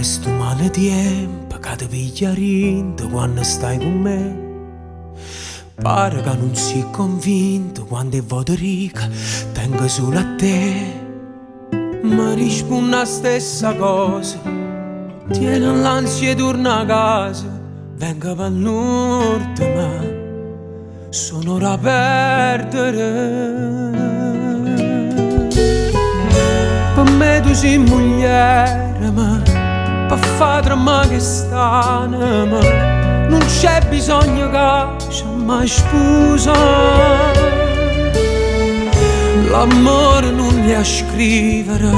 sto male tempo che ti piglia rinto quando stai con me. Pare che non sei convinto quando è voterica, tengo solo a te. Ma rispondo la stessa cosa, tieni l'ansia e torna a casa. Venga per l'ultima, sono ora a perdere. Per me tu sei mogliere, ma per fare trama che stanno, ma non c'è bisogno che ci mai sposa. L'amore non li a scrivere,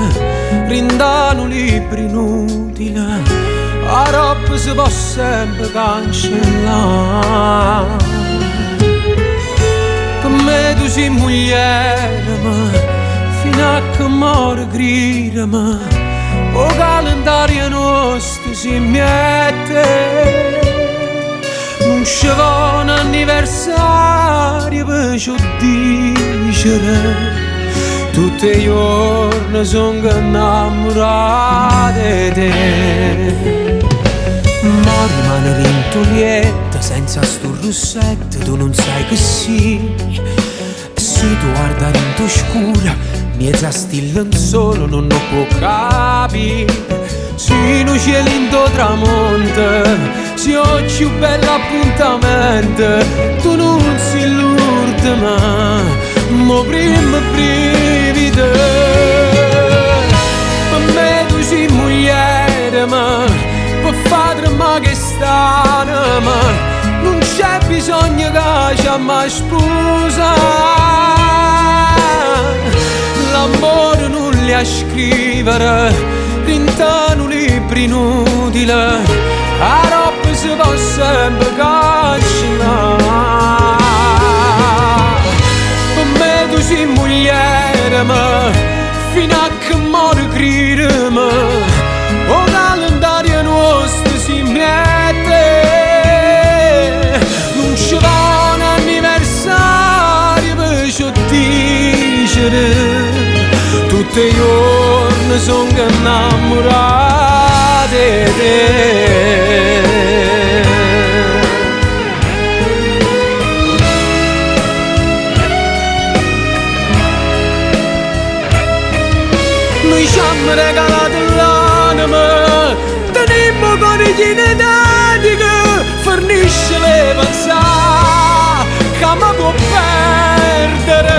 rindano libri inutili, la roba si può sempre cancellare. Per me tu sei mogliere, ma fino a che muore grida, ma o calendario nostro si mette. Non ci va un anniversario per ci dicere, tutti i giorni sono innamorato di te. Ma rimane l'intolietta senza sto rossetto, tu non sai che sì. Se tu guarda in scura, mezza stilla in solo non lo può capire. Se non c'è l'into tramonto, se oggi è un bello appuntamento, tu non sei l'ultima, ma prima brivide. Per me tu sei mogliere, ma per fare ma che stanno, ma non c'è bisogno che ci mai sposa. L'amore non li a scrivere, rintano libri inutili, la roba si può sempre cancellare. Per me tu sei mogliere, ma fino a che muore grida, ma o calendario nostro si mette. Non ci va un anniversario per ci dicere, tutti i giorni sono innamorato di te. Noi ci abbiamo regalato l'anima, teniamo corigine dati che fornisce le pensate che mi può perdere.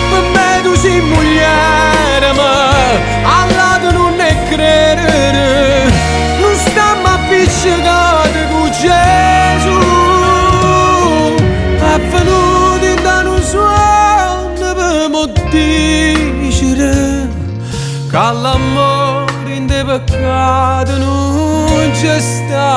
Per me tu sei mogliere, ma al lato non è credere, non stiamo appiccicati con Gesù. È venuto in da un suono per mo dicere che l'amore in te peccato non c'è sta.